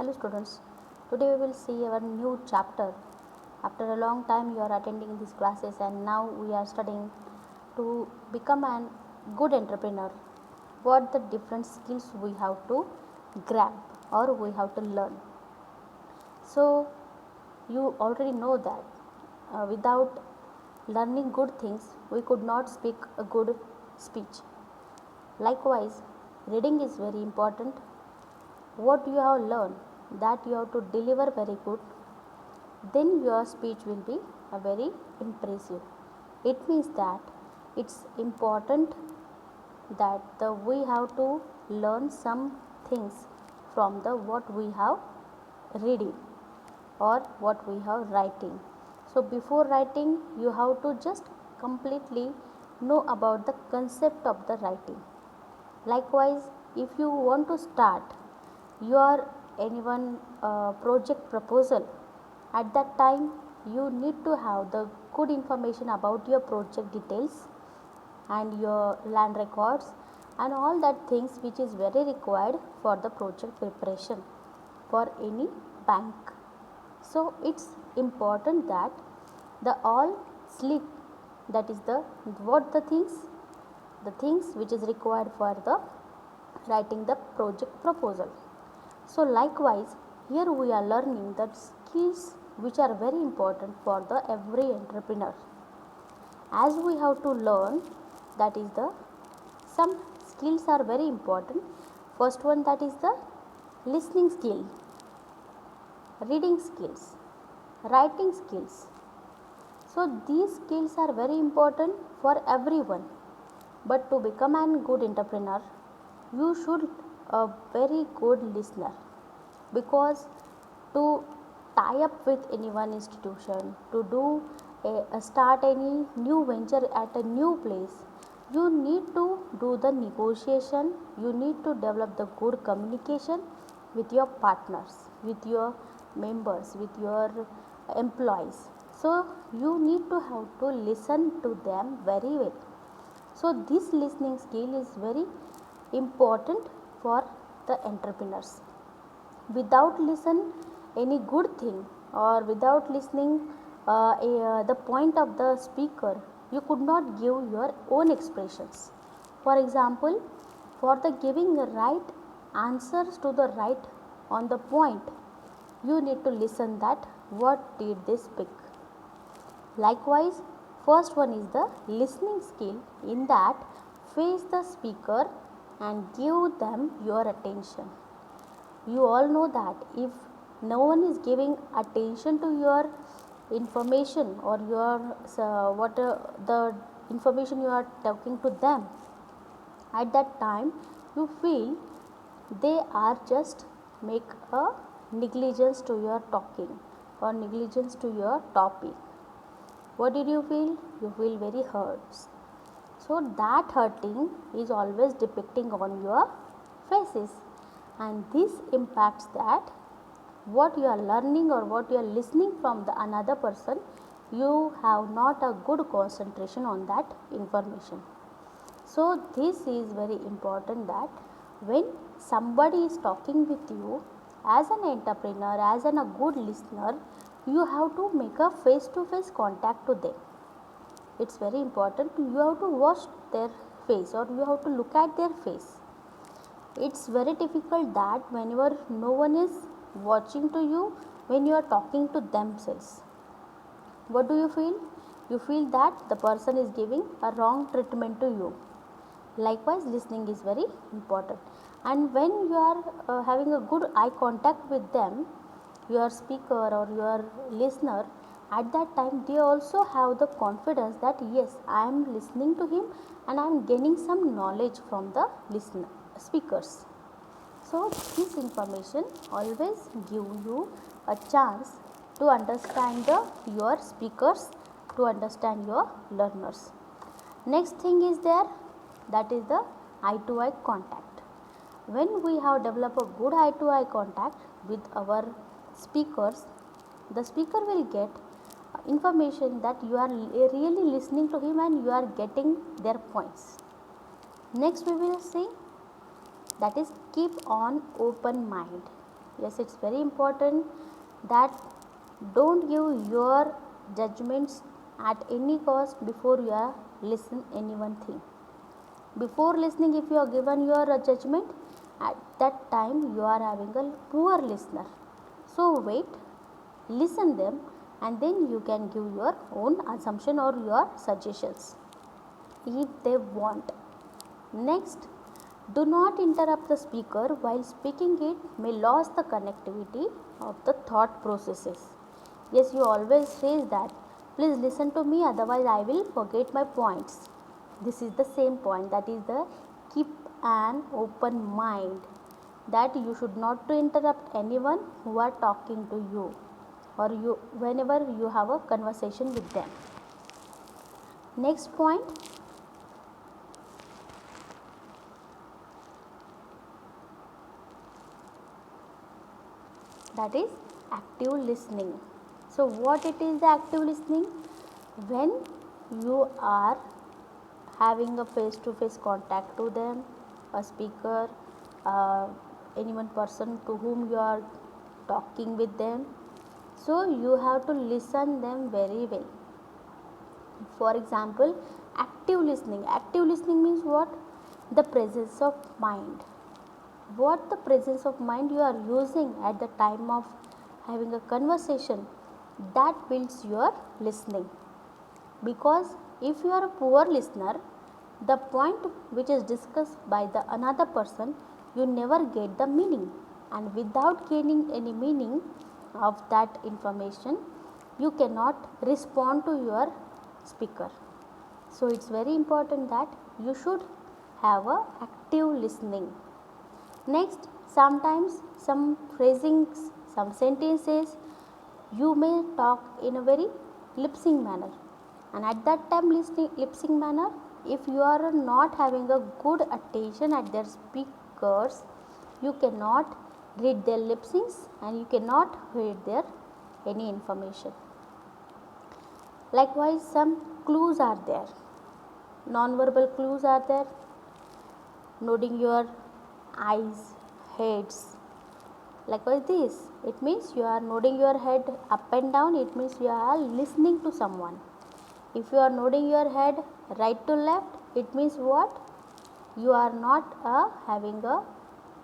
Hello students, today we will see our new chapter. After a long time you are attending these classes and now we are studying to become a good entrepreneur. What the different skills we have to grab or we have to learn. So you already know that without learning good things we could not speak a good speech. Likewise, reading is very important. What you have learned that you have to deliver very good, then your speech will be a very impressive. It means that it's important that we have to learn some things from the what we have reading or what we have writing. So before writing you have to just completely know about the concept of the writing. Likewise, if you want to start your anyone project proposal, at that time you need to have the good information about your project details and your land records and all that things which is very required for the project preparation for any bank. So it's important that the all slip, that is the what the things which is required for the writing the project proposal. So likewise, here we are learning that skills which are very important for the every entrepreneur. As we have to learn, that is the some skills are very important. First one, that is the listening skill, reading skills, writing skills. So these skills are very important for everyone. But to become a good entrepreneur, you should a very good listener, because to tie up with any one institution, to do start any new venture at a new place, you need to do the negotiation, you need to develop the good communication with your partners, with your members, with your employees. So you need to have to listen to them very well. So this listening skill is very important for the entrepreneurs. Without listen any good thing or without listening the point of the speaker, you could not give your own expressions. For example, for the giving the right answers to the right on the point, you need to listen that what did they speak. Likewise, first one is the listening skill, in that face the speaker and give them your attention. You all know that if no one is giving attention to your information or your the information you are talking to them, at that time you feel they are just make a negligence to your talking or negligence to your topic. What did you feel? You feel very hurt. So that hurting is always depicting on your faces, and this impacts that what you are learning or what you are listening from the another person, you have not a good concentration on that information. So this is very important that when somebody is talking with you as an entrepreneur, as a good listener, you have to make a face to face contact to them. It's very important. You have to watch their face or you have to look at their face. It's very difficult that whenever no one is watching to you, when you are talking to themselves, what do you feel? You feel that the person is giving a wrong treatment to you. Likewise, listening is very important. And when you are having a good eye contact with them, your speaker or your listener, at that time they also have the confidence that yes, I am listening to him and I am gaining some knowledge from the listener speakers. So this information always give you a chance to understand your speakers, to understand your learners. Next thing is there, that is the eye to eye contact. When we have developed a good eye to eye contact with our speakers, the speaker will get information that you are really listening to him and you are getting their points. Next we will see, that is keep on open mind. Yes, it's very important that don't give your judgments at any cost before you are listen anyone thing. Before listening, if you are given your judgment, at that time you are having a poor listener. So wait, listen them, and then you can give your own assumption or your suggestions if they want. Next, do not interrupt the speaker while speaking. It may lose the connectivity of the thought processes. Yes, you always say that, please listen to me, otherwise I will forget my points. This is the same point, that is the keep an open mind, that you should not to interrupt anyone who are talking to you, or you whenever you have a conversation with them. Next point, that is active listening. So what it is the active listening? When you are having a face to face contact to them, a speaker, any one person to whom you are talking with them, so you have to listen them very well. For example, active listening. Active listening means what? The presence of mind. What the presence of mind you are using at the time of having a conversation, that builds your listening. Because if you are a poor listener, the point which is discussed by the another person, you never get the meaning, and without gaining any meaning of that information, you cannot respond to your speaker. So it's very important that you should have a active listening. Next, sometimes some phrasings, some sentences, you may talk in a very lip sync manner, and at that time lip sync manner, if you are not having a good attention at their speakers, you cannot read their lip syncs and you cannot read their any information. Likewise, some clues are there, non-verbal clues are there, nodding your eyes, heads. Likewise, this, it means you are nodding your head up and down, it means you are listening to someone. If you are nodding your head right to left, it means what? You are not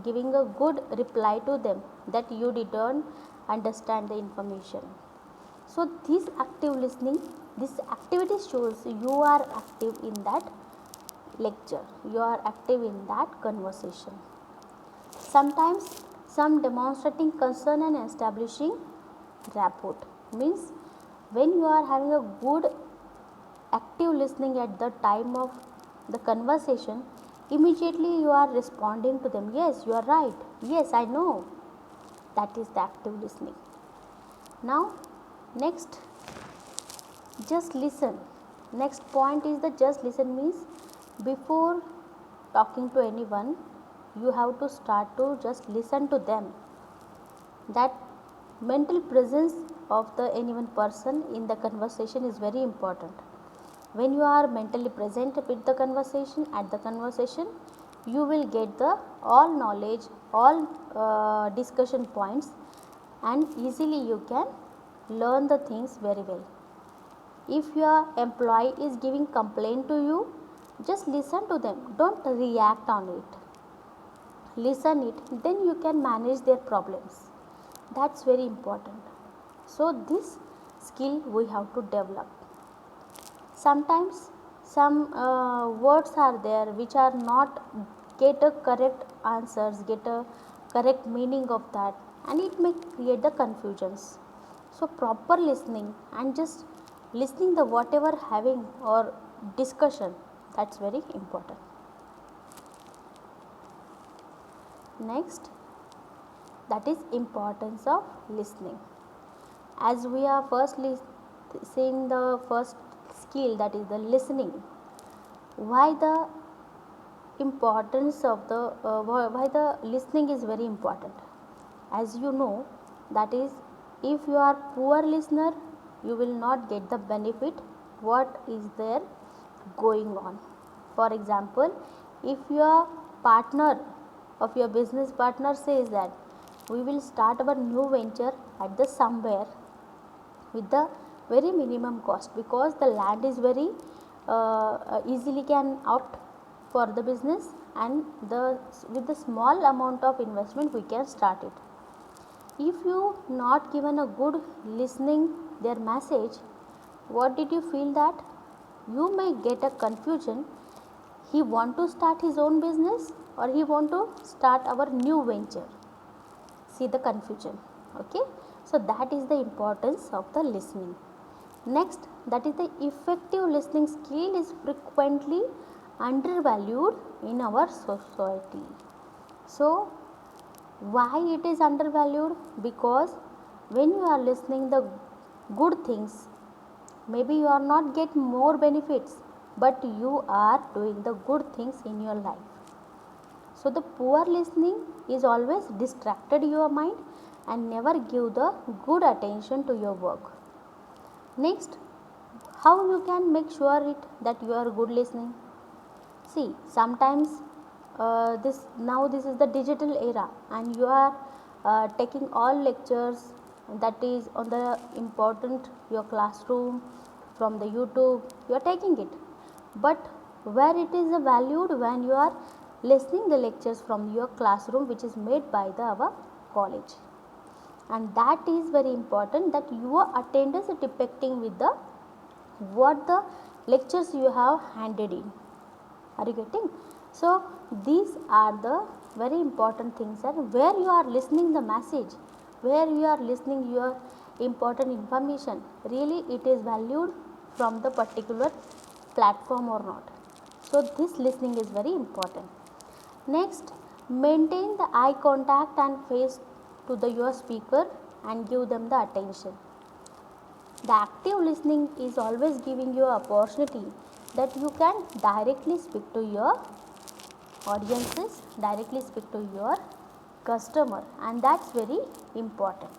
giving a good reply to them, that you didn't understand the information. So this active listening, this activity shows you are active in that lecture, you are active in that conversation. Sometimes some demonstrating concern and establishing rapport, means when you are having a good active listening at the time of the conversation, immediately you are responding to them, yes, you are right, yes, I know. That is the active listening. Now next, just listen. Next point is the just listen, means before talking to anyone, you have to start to just listen to them. That mental presence of the any one person in the conversation is very important. When you are mentally present with the conversation, at the conversation, you will get the all knowledge, all discussion points, and easily you can learn the things very well. If your employee is giving complaint to you, just listen to them, don't react on it. Listen it, then you can manage their problems. That's very important. So this skill we have to develop. Sometimes some words are there which are not get a correct answers, get a correct meaning of that, and it may create the confusions. So proper listening and just listening the whatever having or discussion, that's very important. Next, that is importance of listening. As we are firstly seeing the first skill, that is the listening. Why the importance of the why the listening is very important? As you know, that is, if you are poor listener, you will not get the benefit what is there going on. For example, if your partner of your business partner says that we will start our new venture at the somewhere with the very minimum cost, because the land is very easily can opt for the business, and with the small amount of investment we can start it. If you not given a good listening their message, what did you feel that you may get a confusion, he want to start his own business or he want to start our new venture. See the confusion. Okay, so that is the importance of the listening. Next, that is the effective listening skill is frequently undervalued in our society. So why it is undervalued? Because when you are listening the good things, maybe you are not get more benefits, but you are doing the good things in your life. So the poor listening is always distracted your mind and never give the good attention to your work. Next, how you can make sure it that you are good listening? See, sometimes this is the digital era, and you are taking all lectures that is on the important your classroom from the YouTube, you are taking it, but where it is valued when you are listening the lectures from your classroom which is made by our college, and that is very important that your attendance is depicting with the what the lectures you have handed in. Are you getting? So these are the very important things, and where you are listening the message, where you are listening your important information, really it is valued from the particular platform or not. So this listening is very important. Next, maintain the eye contact and face to the your speaker and give them the attention. The active listening is always giving you opportunity that you can directly speak to your audiences, directly speak to your customer, and that's very important.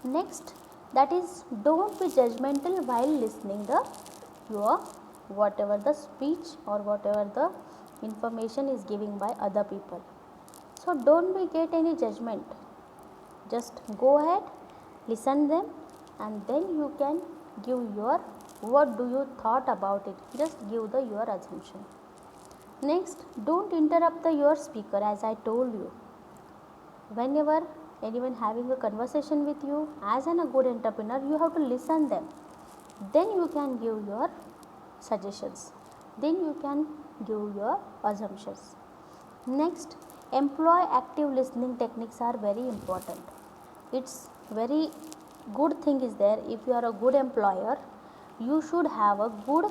Next, that is don't be judgmental while listening the your whatever the speech or whatever the information is giving by other people. So don't be get any judgment, just go ahead, listen them, and then you can give your what do you thought about it, just give the your assumption. Next, don't interrupt your speaker. As I told you, whenever anyone having a conversation with you, as a good entrepreneur, you have to listen them, then you can give your suggestions, then you can give your assumptions. Next, employ active listening techniques are very important. It's very good thing is there, if you are a good employer, you should have a good